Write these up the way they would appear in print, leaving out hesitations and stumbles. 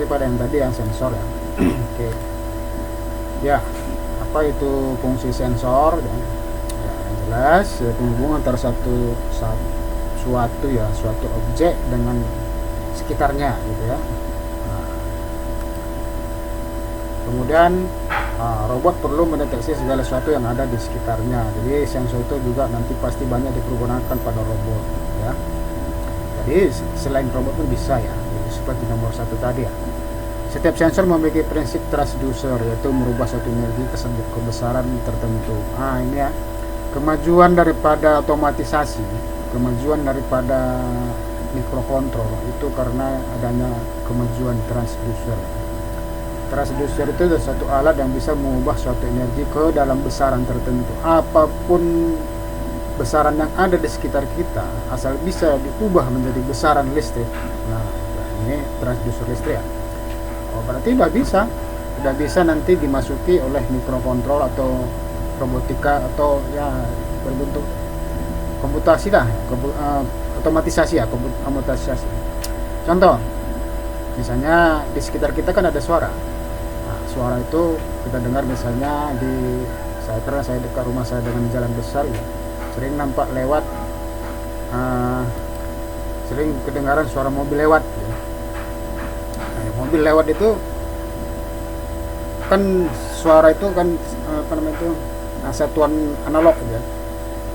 pada yang tadi yang sensor ya. Oke. Ya, apa itu fungsi sensor ya? Ya, yang jelas penghubungan antara suatu objek dengan sekitarnya gitu ya. Nah, kemudian robot perlu mendeteksi segala sesuatu yang ada di sekitarnya. Jadi sensor itu juga nanti pasti banyak dipergunakan pada robot ya. Jadi selain robot pun bisa ya. Jadi seperti nomor 1 tadi ya. Setiap sensor memiliki prinsip transducer, yaitu merubah suatu energi tersebut ke besaran tertentu. Ini ya, kemajuan daripada otomatisasi, kemajuan daripada mikrokontrol itu karena adanya kemajuan transducer. Transducer itu adalah suatu alat yang bisa mengubah suatu energi ke dalam besaran tertentu. Apapun besaran yang ada di sekitar kita, asal bisa diubah menjadi besaran listrik. Nah, ini transducer listrik ya. Berarti udah bisa nanti dimasuki oleh mikrokontrol atau robotika atau ya berbentuk komputasi lah, otomatisasi ya, otomatisasi. Contoh, misalnya di sekitar kita kan ada suara. Nah, suara itu kita dengar misalnya karena saya dekat rumah saya dengan jalan besar ya, sering nampak lewat, sering kedengaran suara mobil lewat ya. Mobil lewat itu kan suara itu kan apa namanya itu satuan analog ya.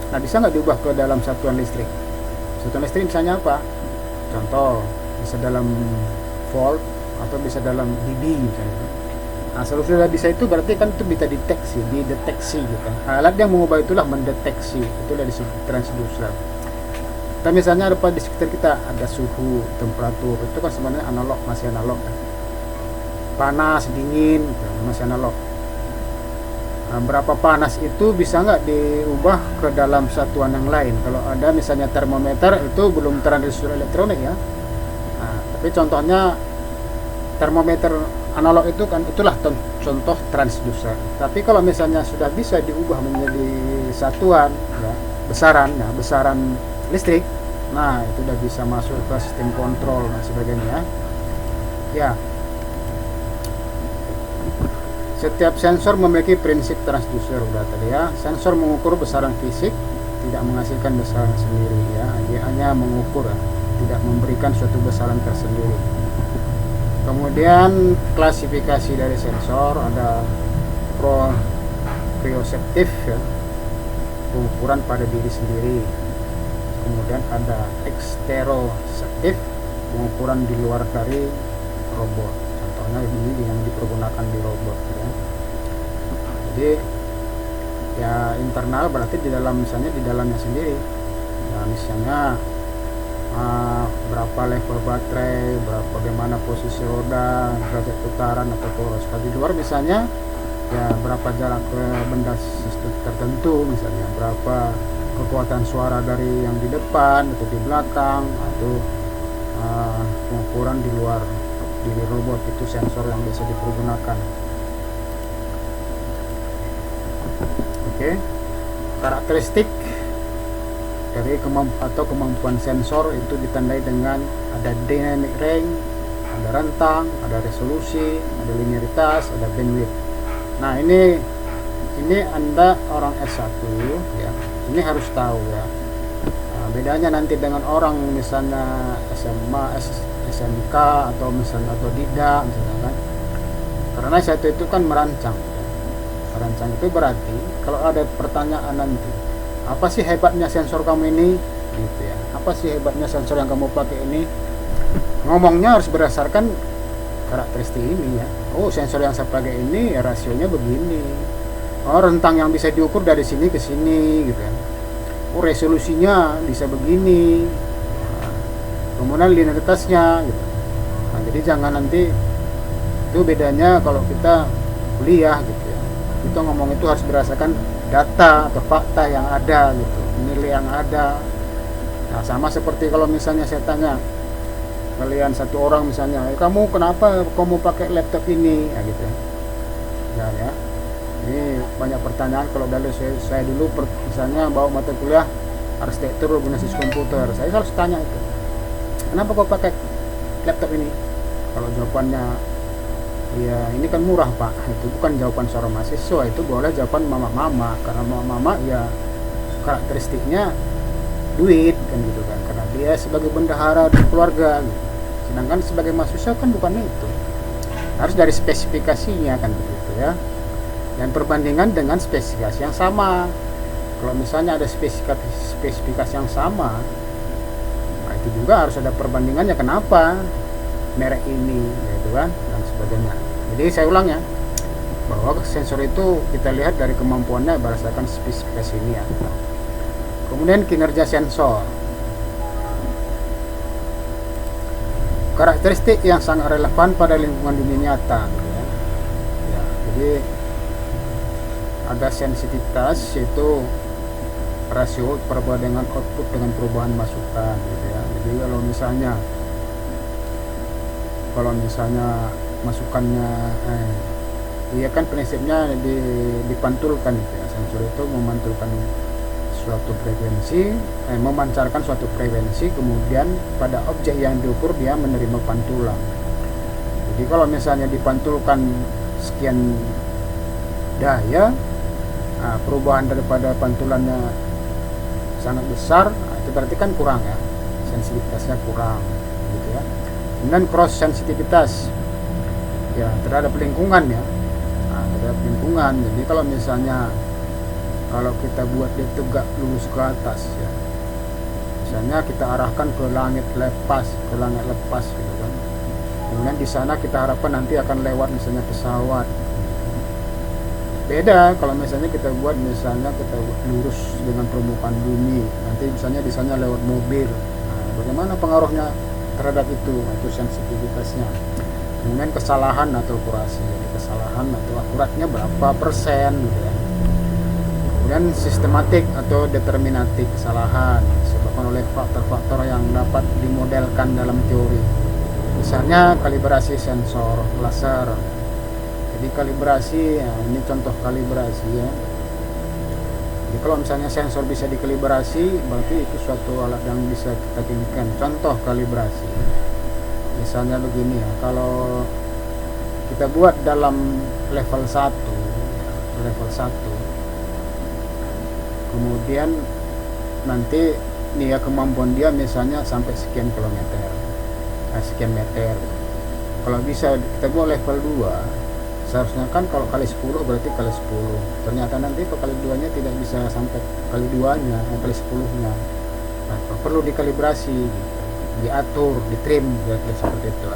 Nah, bisa nggak diubah ke dalam satuan listrik? Satuan listrik misalnya apa? Contoh, bisa dalam volt atau bisa dalam dB misalnya. Nah, kalau sudah bisa itu berarti kan itu bisa dideteksi gitu. Alat yang mengubah itulah mendeteksi, itulah disebut transducer. Kita misalnya di sekitar kita ada suhu, temperatur, itu kan sebenarnya analog, masih analog kan? Panas, dingin, gitu, masih analog. Nah, berapa panas itu bisa nggak diubah ke dalam satuan yang lain? Kalau ada misalnya termometer, itu belum transducer elektronik ya. Nah, tapi contohnya termometer analog itu kan itulah contoh transducer. Tapi kalau misalnya sudah bisa diubah menjadi satuan ya, besaran listrik, nah itu udah bisa masuk ke sistem kontrol dan sebagainya ya. Setiap sensor memiliki prinsip transducer udah tadi ya. Sensor mengukur besaran fisik, tidak menghasilkan besaran sendiri ya, dia hanya mengukur ya, tidak memberikan suatu besaran tersendiri. Kemudian klasifikasi dari sensor ada proprioceptif ya, pengukuran pada diri sendiri. Kemudian ada eksteroceptif, pengukuran di luar dari robot. Contohnya ini yang dipergunakan di robot ya. Jadi ya internal berarti di dalam, misalnya di dalamnya sendiri. Nah, misalnya berapa level baterai, bagaimana posisi roda, derajat putaran atau poros. Kalau di luar misalnya ya berapa jarak ke benda tertentu, misalnya berapa kekuatan suara dari yang di depan atau di belakang, atau pengukuran di luar diri robot, itu sensor yang biasa dipergunakan. Oke. Karakteristik dari kemampuan sensor itu ditandai dengan ada dynamic range, ada rentang, ada resolusi, ada linearitas, ada bandwidth. Nah, ini Anda orang S1 ya, ini harus tahu ya. Nah, bedanya nanti dengan orang misalnya SMA, SMK atau misalnya atau tidak misalnya kan. Karena S1 itu kan merancang. Merancang itu berarti kalau ada pertanyaan nanti, apa sih hebatnya sensor kamu ini? Gitu ya. Apa sih hebatnya sensor yang kamu pakai ini? Ngomongnya harus berdasarkan karakteristik ini ya. Oh, sensor yang saya pakai ini rasionya begini. Oh, rentang yang bisa diukur dari sini ke sini gitu ya. Oh, resolusinya bisa begini. Nah, kemudian linearitasnya gitu. Nah, jadi jangan nanti itu bedanya kalau kita kuliah gitu ya. Kita ngomong itu harus berdasarkan data atau fakta yang ada gitu, nilai yang ada. Nah, sama seperti kalau misalnya saya tanya kalian satu orang misalnya, kamu kenapa kamu pakai laptop ini ya gitu ya. Ya, ini banyak pertanyaan. Kalau dari saya dulu misalnya bawa mata kuliah arsitektur berbasis komputer, saya harus tanya itu, kenapa kau pakai laptop ini? Kalau jawabannya ya ini kan murah pak, itu bukan jawaban seorang mahasiswa, itu boleh jawaban mama-mama, karena mama-mama ya karakteristiknya duit kan gitu kan, karena dia sebagai bendahara di keluarga gitu. Sedangkan sebagai mahasiswa kan bukan itu, harus dari spesifikasinya kan begitu ya, dan perbandingan dengan spesifikasi yang sama. Kalau misalnya ada spesifikasi yang sama, nah itu juga harus ada perbandingannya, kenapa merek ini gitu kan, dan sebagainya. Jadi saya ulang ya, bahwa sensor itu kita lihat dari kemampuannya berdasarkan spesifikasi ini ya. Kemudian kinerja sensor, karakteristik yang sangat relevan pada lingkungan dunia nyata gitu ya. Ya, jadi ada sensitivitas, yaitu rasio perbandingan output dengan perubahan masukan gitu ya. Jadi kalau misalnya masukannya iya kan prinsipnya dipantulkan gitu ya. Sensor itu memantulkan suatu frekuensi, memancarkan suatu frekuensi, kemudian pada objek yang diukur dia menerima pantulan. Jadi kalau misalnya dipantulkan sekian daya, perubahan daripada pantulannya sangat besar, itu berarti kan kurang ya, sensitivitasnya kurang gitu ya. Kemudian cross sensitivitas ya terhadap lingkungan ya, terhadap lingkungan. Jadi kalau misalnya kalau kita buat dia tegak lurus ke atas ya, misalnya kita arahkan ke langit lepas gitu kan, kemudian di sana kita harapkan nanti akan lewat misalnya pesawat. Beda kalau misalnya kita buat lurus dengan permukaan bumi, nanti misalnya di sana lewat mobil. Bagaimana pengaruhnya terhadap itu? Itu sensitivitasnya. Kemudian kesalahan atau akurasi, jadi kesalahan atau akuratnya berapa persen gitu ya. Kemudian sistematik atau determinatik, kesalahan disebabkan oleh faktor-faktor yang dapat dimodelkan dalam teori. Misalnya kalibrasi sensor laser. Jadi kalibrasi ya, ini contoh kalibrasi ya. Jadi kalau misalnya sensor bisa dikalibrasi, berarti itu suatu alat yang bisa kita gunakan. Contoh kalibrasi, misalnya begini ya, kalau kita buat dalam level 1, kemudian nanti nih ya kemampuan dia misalnya sampai sekian kilometer, sekian meter. Kalau bisa kita buat level 2, seharusnya kan kalau kali 10 berarti kali 10. Ternyata nanti kali 2-nya tidak bisa sampai kali 2-nya, kali 10-nya. Nah, perlu dikalibrasi gitu, diatur, ditrim seperti itu.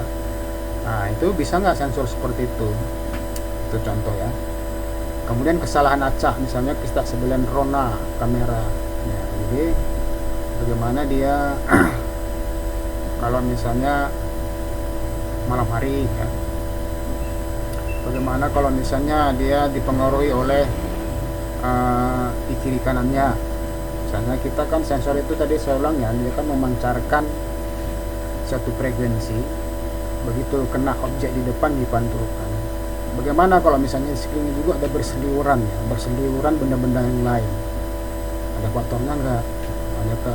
Nah, itu bisa nggak sensor seperti itu? Itu contoh ya. Kemudian kesalahan acak, misalnya kita sebelah rona kamera ya, jadi bagaimana dia kalau misalnya malam hari ya, bagaimana kalau misalnya dia dipengaruhi oleh di kiri kanannya. Misalnya kita kan sensor itu tadi saya ulang ya, dia kan memancarkan satu frekuensi, begitu kena objek di depan dipantulkan. Bagaimana kalau misalnya di sekeliling juga ada berseliweran benda-benda yang lain, ada faktornya enggak, ada ke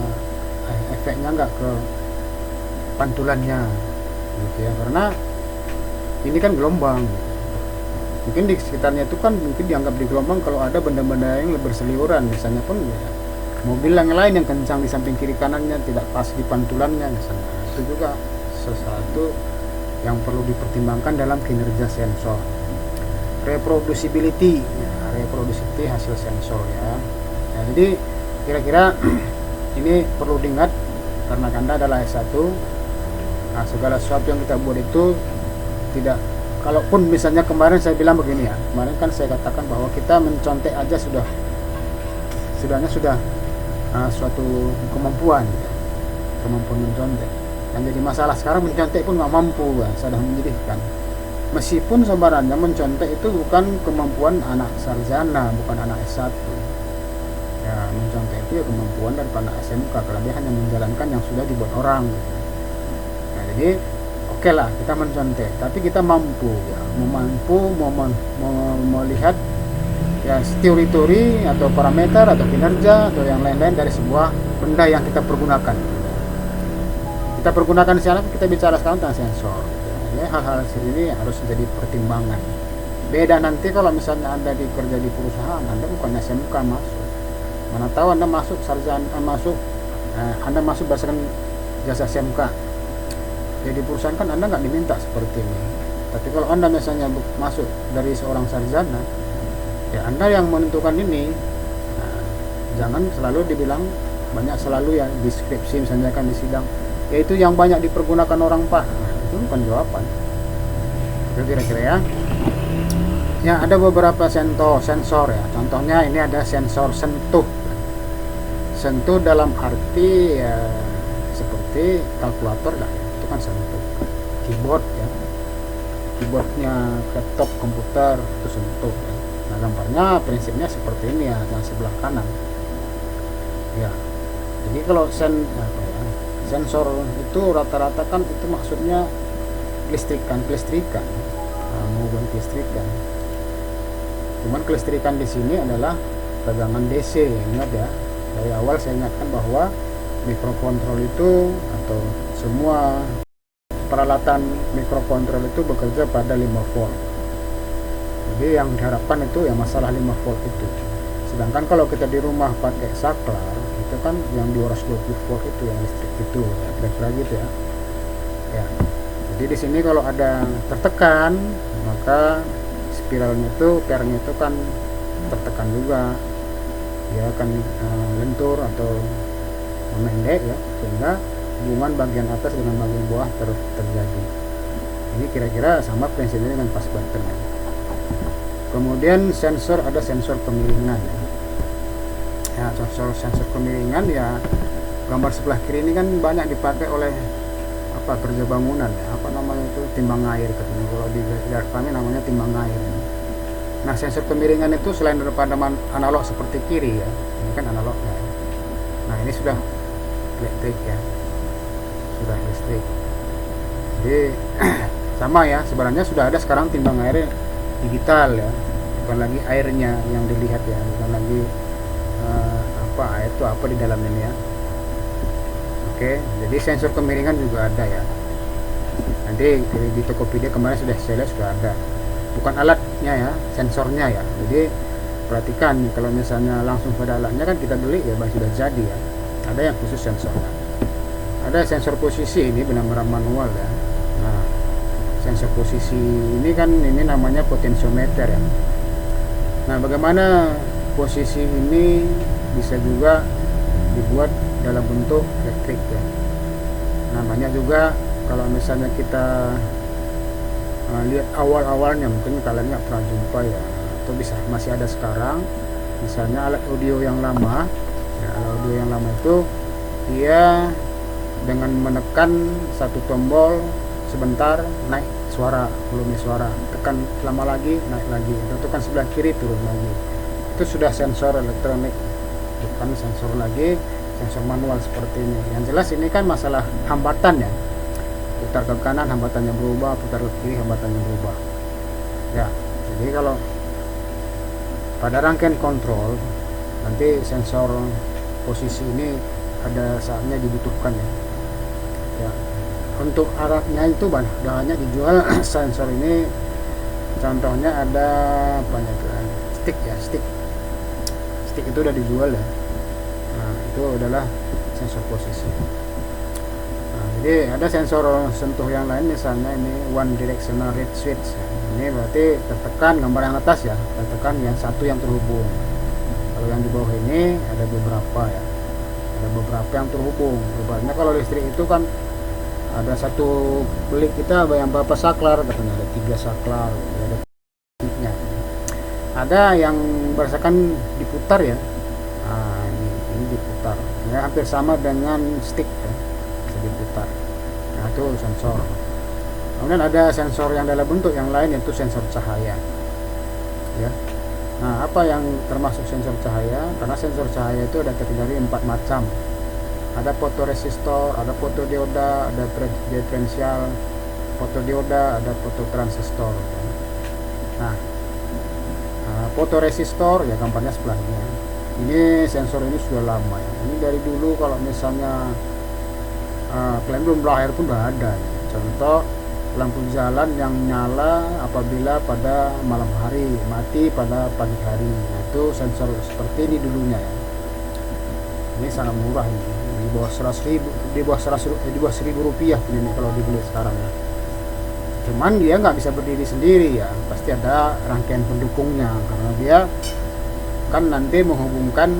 efeknya enggak ke pantulannya gitu ya, karena ini kan gelombang, mungkin di sekitarnya itu kan mungkin dianggap di gelombang kalau ada benda-benda yang berseliweran, misalnya pun ya, mobil yang lain yang kencang di samping kiri kanannya tidak pas di pantulannya misalnya. Itu juga sesuatu yang perlu dipertimbangkan dalam kinerja sensor. Reproducibility hasil sensor ya. Jadi kira-kira ini perlu diingat karena Anda adalah S1. Nah, segala sesuatu yang kita buat itu tidak, kalaupun misalnya kemarin saya bilang begini ya, kemarin kan saya katakan bahwa kita mencontek aja sudah suatu kemampuan mencontek. Yang jadi masalah sekarang mencontek pun nggak mampu ya, sudah menyedihkan. Meskipun sebenarnya mencontek itu bukan kemampuan anak sarjana, bukan anak S1 ya, mencontek itu ya kemampuan dari anak SMK, karena dia hanya menjalankan yang sudah dibuat orang gitu. Nah, jadi oke lah kita mencontek, tapi kita mampu melihat ya teori-teori atau parameter atau kinerja atau yang lain-lain dari sebuah benda yang kita pergunakan. Kita pergunakan sekarang, kita bicara sekarang tentang sensor. Ya, hal-hal seperti ini harus jadi pertimbangan. Beda nanti kalau misalnya Anda kerja di perusahaan, Anda bukan SMK masuk. Mana tahu Anda masuk sarjana, Anda masuk berdasarkan jasa SMK. Jadi perusahaan kan Anda nggak diminta seperti ini. Tapi kalau Anda misalnya masuk dari seorang sarjana, ya Anda yang menentukan ini. Nah, jangan selalu dibilang banyak selalu ya di skripsi misalnya kan di sidang, yaitu yang banyak dipergunakan orang Pak. Nah, itu bukan jawaban. Itu kira-kira ya. Ya, ada beberapa sensor ya. Contohnya ini ada sensor sentuh. Sentuh dalam arti ya, seperti kalkulator lah ya. Itu kan sentuh. Keyboard ya. Keyboardnya laptop komputer itu sentuh ya. Nah, gambarnya prinsipnya seperti ini ya, yang sebelah kanan. Ya. Jadi kalau sensor itu rata-rata kan itu maksudnya kelistrikan. Menghubungi kelistrikan. Cuman kelistrikan di sini adalah tegangan DC. Ingat ya, dari awal saya ingatkan bahwa mikrokontrol itu atau semua peralatan mikrokontrol itu bekerja pada 5 volt. Jadi yang diharapkan itu ya masalah 5 volt itu. Sedangkan kalau kita di rumah pakai saklar, itu kan yang 220 volt itu yang listrik itu, ya, kira-kira gitu ya. Ya. Jadi di sini kalau ada tertekan, maka spiralnya itu, pairnya itu kan tertekan juga, dia akan lentur atau memendek ya, sehingga hubungan bagian atas dengan bagian bawah terjadi. Ini kira-kira sama prinsipnya dengan pas button ya. Kemudian ada sensor kemiringan ya. Ya, sensor kemiringan ya, gambar sebelah kiri ini kan banyak dipakai oleh kerja bangunan ya, namanya itu timbang air katanya, kalau di daerah kami namanya timbang air. Nah, sensor kemiringan itu selain daripada analog seperti kiri ya, ini kan analog ya. Nah, ini sudah elektrik ya, sudah listrik. Jadi sama ya, sebenarnya sudah ada sekarang timbang air digital ya, bukan lagi airnya yang dilihat ya, bukan lagi air itu apa di dalamnya ya. Oke, jadi sensor kemiringan juga ada ya. Nanti di Tokopedia kemarin sudah saya lihat sudah ada. Bukan alatnya ya, sensornya ya. Jadi perhatikan, kalau misalnya langsung pada alatnya kan kita beli ya, sudah jadi ya. Ada yang khusus sensornya. Ada sensor posisi, ini benar-benar manual ya. Nah, sensor posisi ini kan ini namanya potensiometer ya. Nah, bagaimana posisi ini bisa juga dibuat dalam bentuk elektrik ya. Nah, banyak juga kalau misalnya kita lihat awal-awalnya, mungkin kalian nggak pernah jumpa ya, atau bisa masih ada sekarang, misalnya alat audio yang lama ya, alat audio yang lama itu dia dengan menekan satu tombol sebentar naik suara, volume suara, tekan lama lagi naik lagi, tekan sebelah kiri turun lagi. Itu sudah sensor elektronik, bukan sensor lagi sensor manual seperti ini. Yang jelas ini kan masalah hambatan ya, putar ke kanan hambatannya berubah, putar ke kiri hambatannya berubah ya. Jadi kalau pada rangkaian kontrol nanti sensor posisi ini ada saatnya dibutuhkan ya. Ya, untuk alatnya itu banyak dijual sensor ini. Contohnya ada banyak stick ya, stick itu udah dijual ya. Nah, itu adalah sensor posisi. Nah, jadi ada sensor sentuh yang lain, misalnya ini one directional read switch. Ini berarti tertekan gambar yang atas ya, tertekan yang satu yang terhubung. Kalau yang di bawah ini ada beberapa ya, ada beberapa yang terhubung. Lebarnya kalau listrik itu kan ada satu beli kita yang berapa saklar, katanya ada 3 saklar, ada titiknya. Ada yang berdasarkan diputar ya. Nah, ini diputar ya, hampir sama dengan stick ya, bisa diputar. Nah, itu sensor. Kemudian ada sensor yang dalam bentuk yang lain, yaitu sensor cahaya ya. Nah, apa yang termasuk sensor cahaya? Karena sensor cahaya itu ada terdiri dari 4 macam. Ada fotoresistor, ada fotodioda, ada diferensial fotodioda, ada fototransistor. Nah, fotoresistor ya gambarnya sebelahnya. Ini sensor ini sudah lama ya. Ini dari dulu, kalau misalnya kalian belum lahir pun udah ada ya. Contoh lampu jalan yang nyala apabila pada malam hari, mati pada pagi hari. Nah, itu sensor seperti ini dulunya ya. Ini sangat murah ini, di bawah 100.000, di bawah 1.000 rupiah ini kalau dibeli sekarang ya. Cuman dia nggak bisa berdiri sendiri ya, pasti ada rangkaian pendukungnya, karena dia kan nanti menghubungkan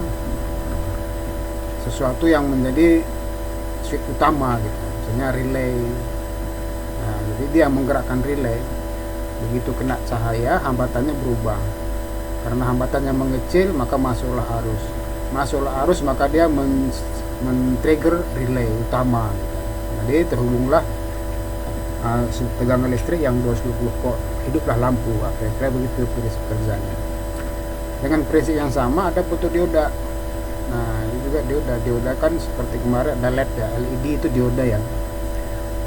sesuatu yang menjadi switch utama gitu, misalnya relay. Nah, jadi dia menggerakkan relay. Begitu kena cahaya, hambatannya berubah. Karena hambatannya mengecil, maka masuklah arus, maka dia men-trigger relay utama gitu. Jadi terhubunglah tegangan listrik yang 220 volt, hiduplah lampu. Kira-kira begitu prinsip kerjanya. Dengan prinsip yang sama ada fotodioda. Nah, ini juga dioda kan seperti kemarin ada LED ya, LED itu dioda ya.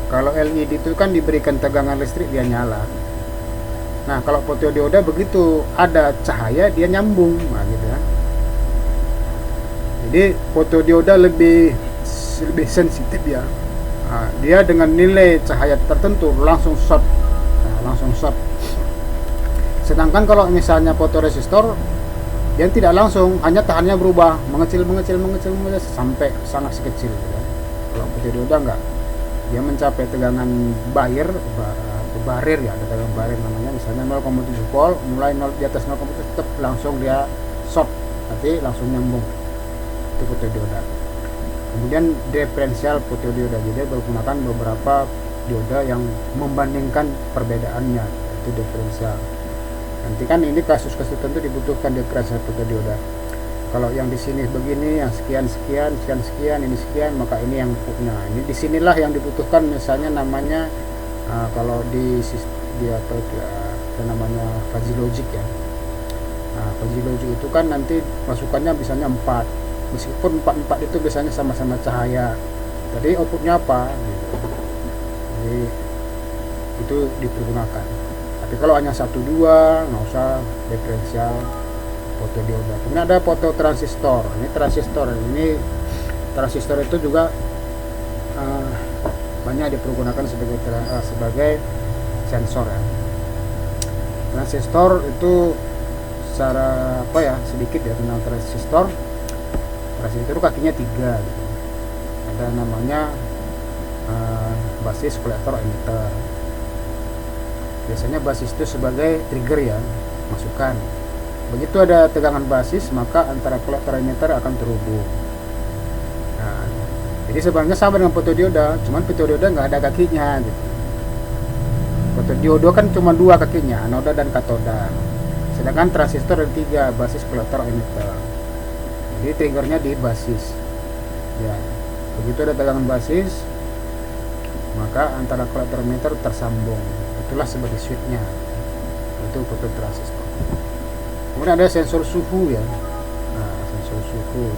Kalau LED itu kan diberikan tegangan listrik dia nyala. Nah, kalau fotodioda begitu ada cahaya dia nyambung, nah gitu ya. Jadi fotodioda lebih sensitif ya. Nah, dia dengan nilai cahaya tertentu langsung short. Sedangkan kalau misalnya fotoresistor dia tidak langsung, hanya tahannya berubah, mengecil sampai sangat sekecil ya. Kalau fotodioda enggak, dia mencapai tegangan barir ya, ada tegangan barir namanya, misalnya 0,7 volt, mulai 0 di atas 0,7 tetap langsung dia short, nanti langsung nyambung. Itu fotodioda. Kemudian diferensial fotodioda, jadi menggunakan beberapa dioda yang membandingkan perbedaannya, itu diferensial. Nanti kan ini kasus-kasus tertentu dibutuhkan diferensial fotodioda. Kalau yang di sini begini, yang sekian, ini sekian, maka ini yang punya. Ini disinilah yang dibutuhkan, misalnya namanya kalau di apa itu namanya fuzzy logic ya. Nah, fuzzy logic itu kan nanti masukannya misalnya 4. Meskipun 4 itu biasanya sama-sama cahaya, jadi outputnya apa gitu. Jadi itu dipergunakan. Tapi kalau hanya 1-2 nggak usah diferensial fotodioda. Kemudian ada fototransistor. Ini transistor itu juga banyak dipergunakan sebagai sensor ya. Transistor itu secara apa ya, sedikit ya tentang transistor itu kakinya 3 gitu. Ada namanya basis, kolektor, emitter. Biasanya basis itu sebagai trigger ya, masukan. Begitu ada tegangan basis, maka antara kolektor dan emitter akan terhubung. Nah, jadi sebenarnya sama dengan fotodioda, cuman fotodioda nggak ada kakinya gitu. Fotodioda kan cuma 2 kakinya, anoda dan katoda. Sedangkan transistor ada 3, basis, kolektor, emitter. Jadi triggernya di basis ya. Begitu ada tegangan basis, maka antara kolektor emitter tersambung, itulah sebagai switchnya. Itu fototransistor. Kemudian ada sensor suhu ya. Nah, sensor suhu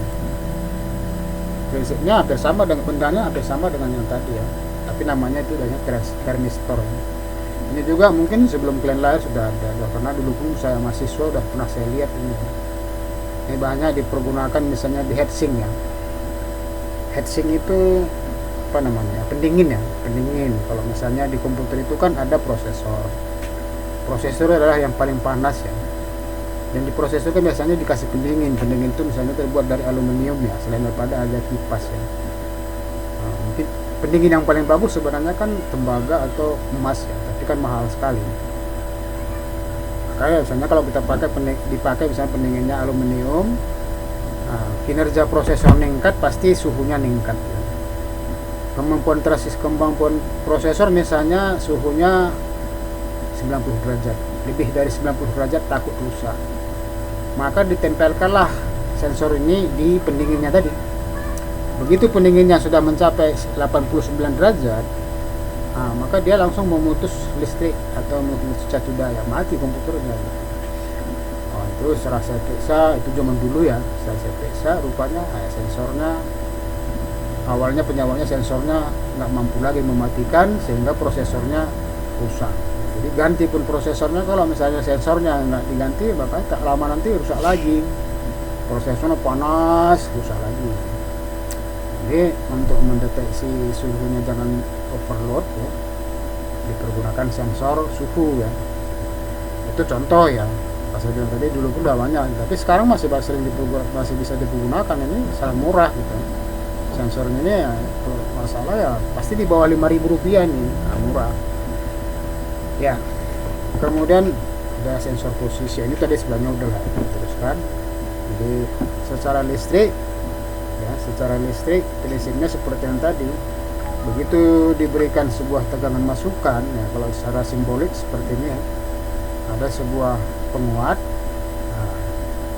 prinsipnya hampir sama dengan penggunaannya, hampir sama dengan yang tadi ya, tapi namanya itu adanya termistor ya. Ini juga mungkin sebelum kalian lahir sudah ada, karena dulu pun saya mahasiswa udah pernah saya lihat ini. Ini banyak dipergunakan misalnya di heatsink ya. Heatsink itu apa namanya, pendingin ya, pendingin. Kalau misalnya di komputer itu kan ada prosesor. Prosesor adalah yang paling panas ya, dan di prosesor kan biasanya dikasih pendingin. Pendingin itu misalnya terbuat dari aluminium ya, selain daripada ada kipas ya. Nah, mungkin pendingin yang paling bagus sebenarnya kan tembaga atau emas ya, tapi kan mahal sekali. Kayak misalnya kalau kita dipakai misalnya pendinginnya aluminium, nah, kinerja prosesor meningkat, pasti suhunya meningkat ya. Kemampuan prosesor misalnya suhunya 90 derajat, lebih dari 90 derajat takut rusak, maka ditempelkanlah sensor ini di pendinginnya tadi. Begitu pendinginnya sudah mencapai 89 derajat, nah, maka dia langsung memutus listrik atau memutus catu daya, mati komputernya. Oh, itu setelah saya periksa, itu zaman dulu ya, setelah saya periksa rupanya sensornya awalnya penyawanya sensornya nggak mampu lagi mematikan, sehingga prosesornya rusak. Jadi ganti pun prosesornya, kalau misalnya sensornya nggak diganti, maka tak lama nanti rusak lagi, prosesornya panas, rusak lagi. Jadi untuk mendeteksi suhunya jangan overload ya, dipergunakan sensor suhu ya. Itu contoh ya. Pas saya bilang tadi dulu pun udah banyak, tapi sekarang masih bisa dipergunakan. Ini sangat murah gitu. Sensor ini ya kalau masalah ya pasti di bawah 5.000 rupiah nih, murah ya. Kemudian ada sensor posisi, ini tadi sebenarnya udah lah diteruskan. Jadi secara listrik ya, secara listrik prinsipnya seperti yang tadi, begitu diberikan sebuah tegangan masukan ya, kalau secara simbolik seperti ini ya, ada sebuah penguat, nah,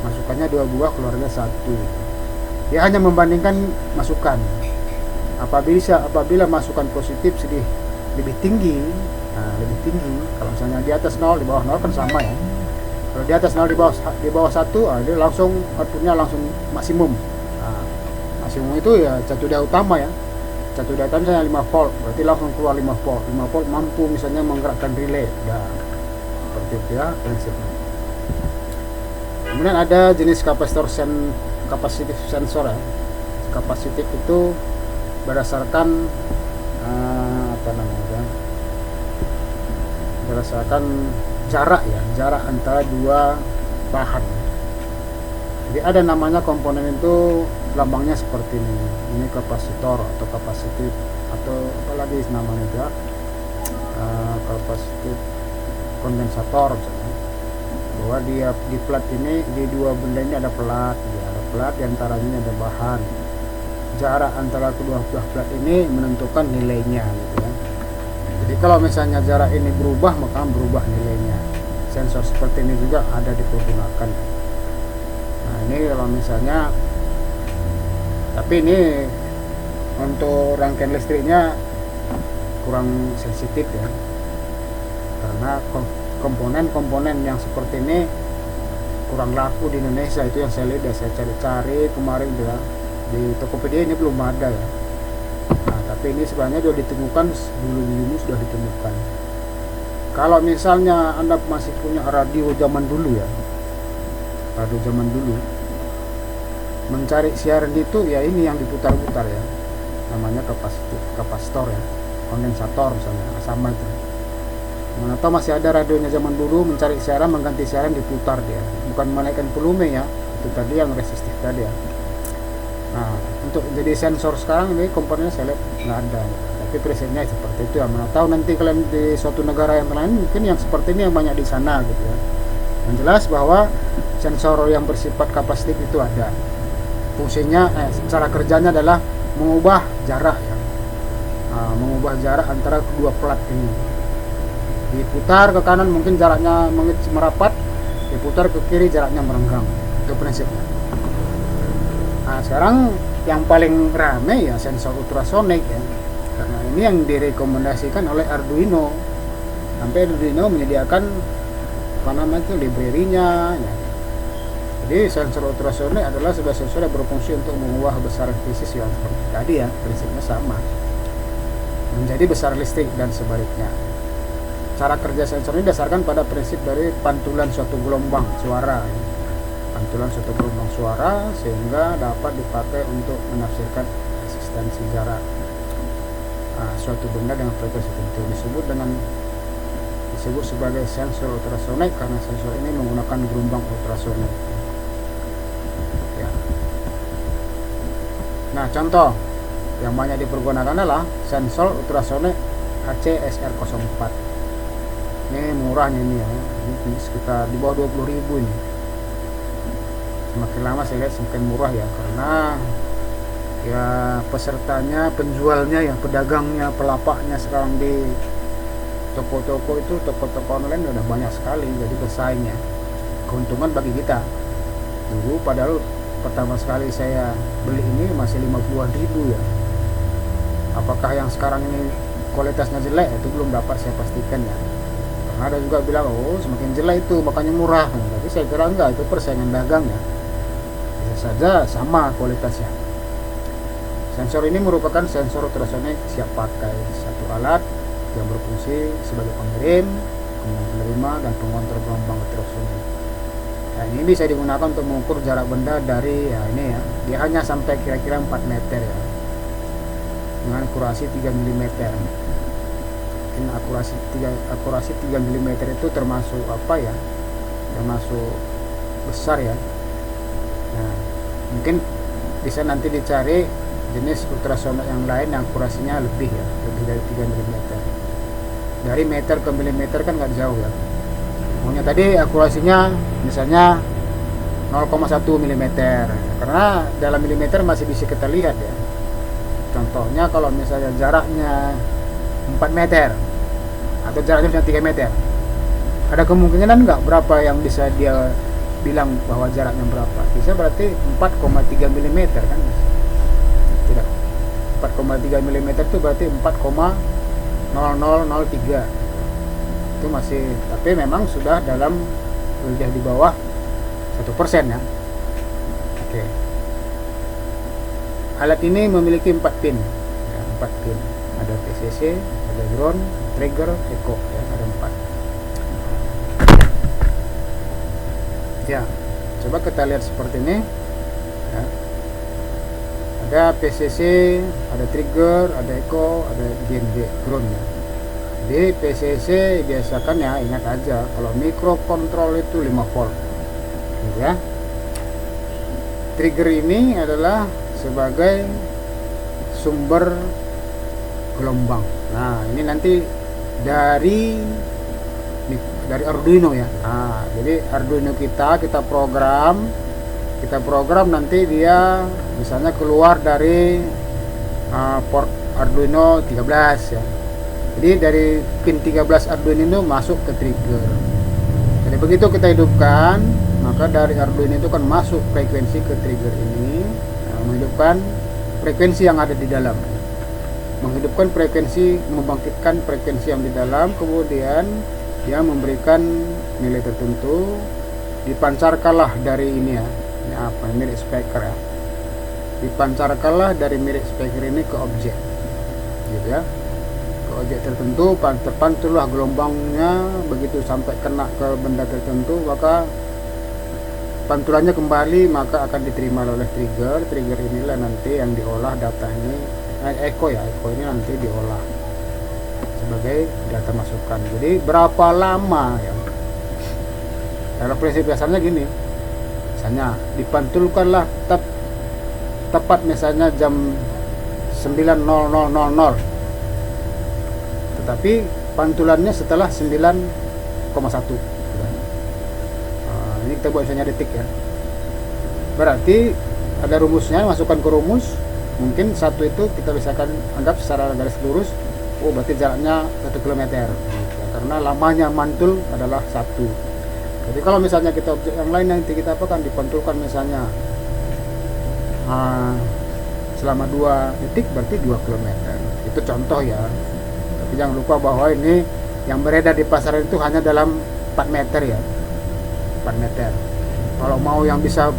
masukannya 2 buah, keluarnya 1. Dia hanya membandingkan masukan. Apabila masukan positif sedih lebih tinggi, lebih tinggi. Kalau misalnya di atas 0, di bawah 0 kan sama ya. Kalau di atas 0, di bawah 1, dia langsung outputnya langsung maksimum. Maksimum itu ya catuda utama ya. Catuda utama misalnya 5 volt, berarti langsung keluar 5 volt. 5 volt mampu misalnya menggerakkan relay. Seperti itu ya prinsipnya. Kemudian ada jenis kapasitif sensor ya. Kapasitif itu berdasarkan berdasarkan jarak ya, jarak antara 2 bahan. Jadi ada namanya komponen itu lambangnya seperti ini. Ini kapasitor atau kapasitif, atau apalagi namanya ya, kapasitif kondensator misalnya. Bahwa dia di plat ini, di 2 benda ini ada plat ya, ada plat, diantaranya ada bahan. Jarak antara kedua belah plat ini menentukan nilainya gitu ya. Jadi kalau misalnya jarak ini berubah, maka berubah nilainya. Sensor seperti ini juga ada dipergunakan. Nah ini kalau misalnya, tapi ini untuk rangkaian listriknya kurang sensitif ya, karena komponen-komponen yang seperti ini kurang laku di Indonesia. Itu yang saya lihat, saya cari-cari kemarin ya, di Tokopedia ini belum ada ya. Nah, tapi ini sebenarnya sudah ditemukan, dulu sudah ditemukan. Kalau misalnya Anda masih punya radio zaman dulu ya, radio zaman dulu, mencari siaran itu ya ini yang diputar-putar ya, namanya kapasitor ya, kondensator misalnya, sama itu. Mana tahu masih ada radionya zaman dulu, mencari siaran, mengganti siaran, diputar dia, bukan menaikkan volume ya, itu tadi yang resistif tadi ya. Nah untuk jadi sensor sekarang ini komponennya saya lihat nggak ada, tapi prinsipnya seperti itu ya. Mana tahu nanti kalian di suatu negara yang lain mungkin yang seperti ini yang banyak di sana gitu ya. Yang jelas bahwa sensor yang bersifat kapasitif itu ada, fungsinya cara kerjanya adalah mengubah jarak ya, mengubah jarak antara kedua plat ini. Diputar ke kanan mungkin jaraknya merapat, diputar ke kiri jaraknya merenggang. Itu prinsipnya. Nah sekarang yang paling rame ya sensor ultrasonik ya, karena ini yang direkomendasikan oleh Arduino. Sampai Arduino menyediakan apa namanya itu, library-nya ya. Jadi sensor ultrasonik adalah sebuah sensor yang berfungsi untuk mengubah besaran fisis yang seperti tadi ya, prinsipnya sama, menjadi besar listrik dan sebaliknya. Cara kerja sensor ini dasarkan pada prinsip dari pantulan suatu gelombang suara ya. Pantulan suatu gelombang suara sehingga dapat dipakai untuk menafsirkan eksistensi jarak suatu benda dengan frekuensi tertentu. Disebut sebagai sensor ultrasonik karena sensor ini menggunakan gelombang ultrasonik ya. Nah contoh yang banyak dipergunakan adalah sensor ultrasonik HC-SR04. Ini murahnya ini ya, ini sekitar di bawah 20.000 ini. Semakin lama saya lihat semakin murah ya, karena ya pesertanya, penjualnya ya, pedagangnya, pelapaknya sekarang di toko-toko itu, toko-toko online udah banyak sekali, jadi bersaingnya. Keuntungan bagi kita. Dulu padahal pertama sekali saya beli ini masih 50.000 ya. Apakah yang sekarang ini kualitasnya jelek? Itu belum dapat saya pastikan ya. Karena ada juga bilang, oh semakin jelek itu makanya murah. Tapi saya kira enggak, itu persaingan dagang ya. Bisa saja sama kualitasnya. Sensor ini merupakan sensor ultrasonik siap pakai, satu alat yang berfungsi sebagai pengirim, penerima, dan pengontrol gelombang ultrasonik. Nah, ini bisa digunakan untuk mengukur jarak benda dari ya ini ya, dia hanya sampai kira-kira 4 meter ya, dengan akurasi 3 mm. akurasi 3 mm itu termasuk apa ya, termasuk besar ya. Nah, mungkin bisa nanti dicari jenis ultrasonik yang lain yang akurasinya lebih ya, lebih dari 3 mm. Dari meter ke milimeter kan nggak jauh ya. Maunya tadi akurasinya misalnya 0,1 mm, karena dalam milimeter masih bisa kita lihat ya. Contohnya kalau misalnya jaraknya 4 meter atau jaraknya misalnya 3 meter, ada kemungkinan nggak berapa yang bisa dia bilang bahwa jaraknya berapa? Bisa berarti 4,3 mm kan? Tidak, 4,3 mm itu berarti 4,0003. Itu masih, tapi memang sudah dalam udah di bawah 1% ya. Oke. Alat ini memiliki 4 pin ya, 4 pin. Ada PCC, ada ground, trigger, echo ya, ada 4 ya. Coba kita lihat seperti ini ya. Ada PCC, ada trigger, ada echo, ada GND, ground ya. Di PCC biasakan ya, ingat aja kalau microcontrol itu 5 volt gitu ya. Trigger ini adalah sebagai sumber gelombang. Nah, ini nanti dari Arduino ya. Nah, jadi Arduino kita program nanti dia misalnya keluar dari port Arduino 13 ya. Jadi dari pin 13 Arduino itu masuk ke trigger. Jadi begitu kita hidupkan, maka dari Arduino itu kan masuk frekuensi ke trigger ini, menghidupkan frekuensi yang ada di dalam, menghidupkan frekuensi, membangkitkan frekuensi yang di dalam, kemudian dia memberikan nilai tertentu, dipancarkanlah dari ini ya, ini apa, mirror speaker ya, dipancarkanlah dari mirror speaker ini ke objek gitu ya, ke objek tertentu, terpantullah gelombangnya. Begitu sampai kena ke benda tertentu, maka pantulannya kembali, maka akan diterima oleh trigger. Trigger inilah nanti yang diolah data ini, echo ya, echo ini nanti diolah sebagai data masukan. Jadi berapa lama ya, dalam prinsip dasarnya gini, misalnya dipantulkanlah tepat misalnya jam 9.00, tetapi pantulannya setelah 9,1. Ini kita buat misalnya detik ya, berarti ada rumusnya, masukkan ke rumus. Mungkin satu itu kita bisa anggap secara garis lurus, oh berarti jaraknya 1 km gitu, karena lamanya mantul adalah 1. Jadi kalau misalnya kita objek yang lain nanti kita apakan, dipantulkan misalnya selama 2 detik berarti 2 km. Itu contoh ya, tapi jangan lupa bahwa ini yang beredar di pasaran itu hanya dalam 4 meter ya, 4 meter. Kalau mau yang bisa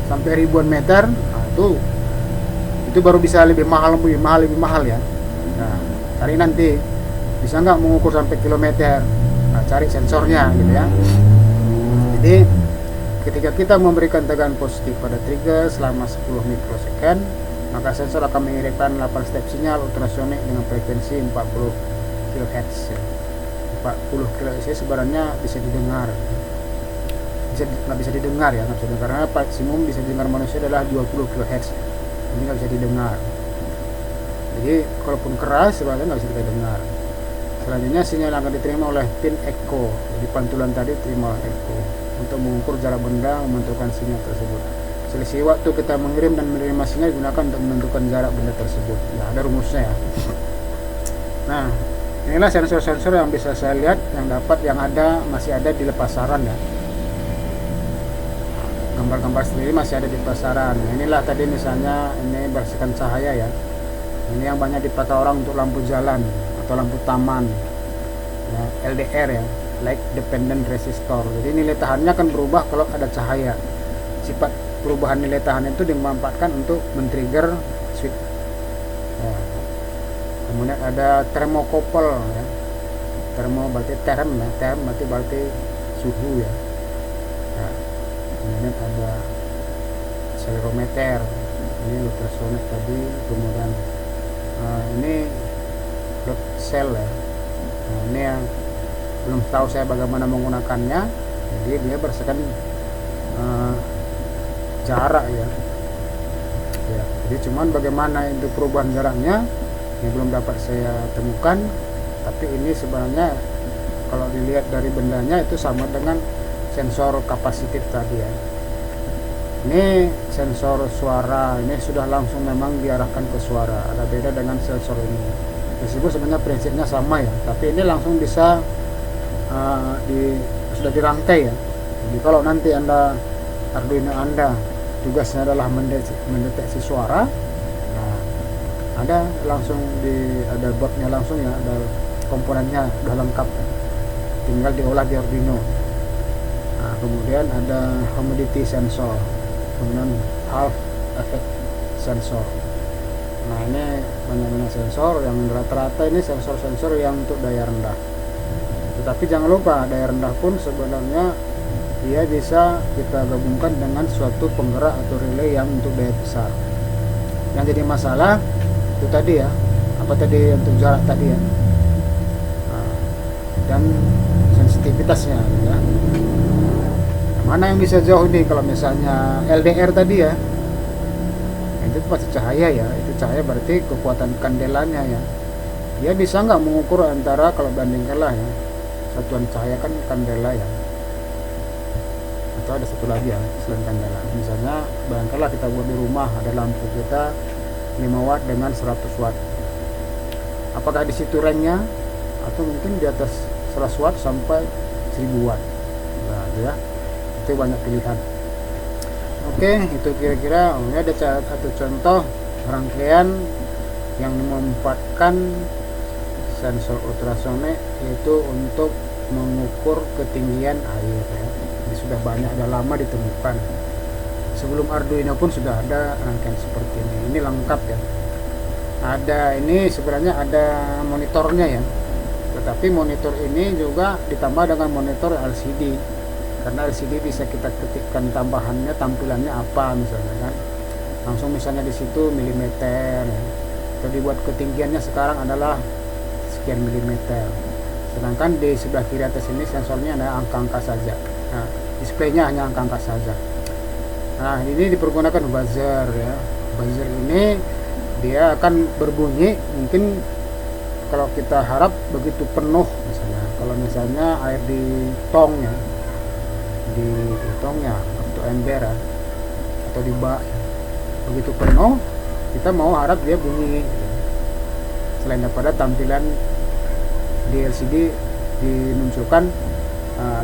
sampai ribuan meter, nah itu baru bisa lebih mahal ya. Nah, cari nanti bisa nggak mengukur sampai kilometer, nah, cari sensornya gitu ya. Jadi ketika kita memberikan tegangan positif pada trigger selama 10 mikrosecond, maka sensor akan mengirimkan 8 step sinyal ultrasonik dengan frekuensi 40 kHz ya. 40 kHz sebenarnya bisa didengar, nggak bisa didengar ya, nggak bisa didengar, karena maksimum bisa didengar manusia adalah 20 kHz. Ini nggak bisa didengar. Jadi kalaupun keras sebenarnya nggak bisa kita dengar. Selanjutnya sinyal yang akan diterima oleh pin echo. Jadi pantulan tadi terima echo untuk mengukur jarak benda, memantulkan sinyal tersebut. Selisih waktu kita mengirim dan menerima sinyal digunakan untuk menentukan jarak benda tersebut. Nah, ada rumusnya ya. Nah, inilah sensor-sensor yang bisa saya lihat yang masih ada di pasaran ya. Gambar-gambar sendiri masih ada di pasaran. Inilah tadi misalnya ini bersihkan cahaya ya. Ini yang banyak dipakai orang untuk lampu jalan atau lampu taman ya, LDR ya, light dependent resistor. Jadi nilai tahannya akan berubah kalau ada cahaya. Sifat perubahan nilai tahan itu dimanfaatkan untuk men-trigger switch ya. Kemudian ada thermocouple ya, termo berarti term ya, term berarti suhu ya. Nah, kemudian ada accelerometer, ini ultrasonic tadi. Kemudian ini load cell ya, Nah, ini yang belum tahu saya bagaimana menggunakannya. Jadi dia berdasarkan jarak ya. Jadi cuman bagaimana itu perubahan jaraknya ini belum dapat saya temukan. Tapi ini sebenarnya kalau dilihat dari bendanya itu sama dengan sensor kapasitif tadi ya. Ini sensor suara, ini sudah langsung memang diarahkan ke suara. Ada beda dengan sensor ini. Meskipun sebenarnya prinsipnya sama ya, tapi ini langsung bisa sudah dirangkai ya. Jadi kalau nanti Arduino Anda tugasnya adalah mendeteksi suara, nah ada langsung ada boardnya langsung ya, ada komponennya udah lengkap ya. Tinggal diolah di Arduino. Nah, kemudian ada humidity sensor, kemudian half effect sensor. Nah, ini banyak sensor yang rata-rata ini sensor-sensor yang untuk daya rendah. Tetapi jangan lupa daya rendah pun sebenarnya dia bisa kita gabungkan dengan suatu penggerak atau relay yang untuk daya besar. Yang jadi masalah itu tadi ya, apa tadi untuk jarak tadi ya, dan sensitivitasnya ya. Mana yang bisa jauh nih? Kalau misalnya LDR tadi ya, itu pasti cahaya ya, itu cahaya berarti kekuatan kandelanya ya. Dia bisa nggak mengukur antara, kalau bandingkanlah ya, satuan cahaya kan kandela ya, atau ada satu lagi ya selain kandela. Misalnya bayangkanlah kita buat di rumah, ada lampu kita 5 watt dengan 100 watt. Apakah di situ ranknya, atau mungkin di atas 100 watt sampai 1000 watt. Nah, ya itu banyak pilihan. Oke, itu kira-kira ini ada satu contoh rangkaian yang memanfaatkan sensor ultrasonik, yaitu untuk mengukur ketinggian air ya. Ini sudah banyak, sudah lama ditemukan. Sebelum Arduino pun sudah ada rangkaian seperti ini. Ini lengkap ya. Ada ini sebenarnya ada monitornya ya. Tetapi monitor ini juga ditambah dengan monitor LCD. Karena LCD bisa kita ketikkan tambahannya, tampilannya apa misalnya kan. Langsung misalnya di situ milimeter ya. Atau dibuat ketinggiannya sekarang adalah sekian milimeter. Sedangkan di sebelah kiri atas ini sensornya ada angka-angka saja. Nah, displaynya hanya angka-angka saja. Nah, ini dipergunakan buzzer ya. Buzzer ini dia akan berbunyi mungkin kalau kita harap begitu penuh misalnya. Kalau misalnya air di tong ya, di tong ya, atau ember ya, atau di bak ya. Begitu penuh kita mau harap dia bunyi gitu. Selain daripada tampilan di LCD dimunculkan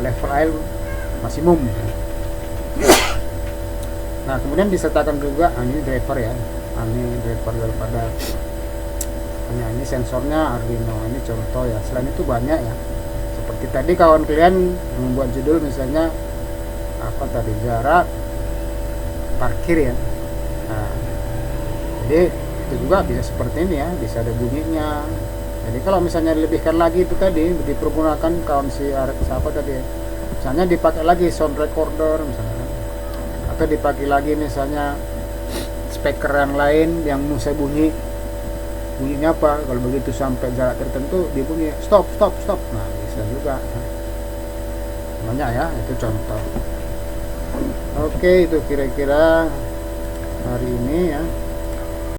level air maksimum. Nah, kemudian disertakan juga ini driver ya. Ini driver daripada ini sensornya Arduino. Ini contoh ya. Selain itu banyak ya. Seperti tadi kawan kalian membuat judul misalnya apa tadi, jarak parkir ya. Nah, jadi itu juga bisa seperti ini ya, bisa ada bunyinya. Jadi kalau misalnya dilebihkan lagi itu tadi dipergunakan kawan si siapa tadi ya. Misalnya dipakai lagi sound recorder misalnya, atau dipakai lagi misalnya speaker yang lain yang bisa bunyinya apa, kalau begitu sampai jarak tertentu dia bunyi stop. Nah, bisa juga banyak ya, itu contoh. Oke, itu kira-kira hari ini ya.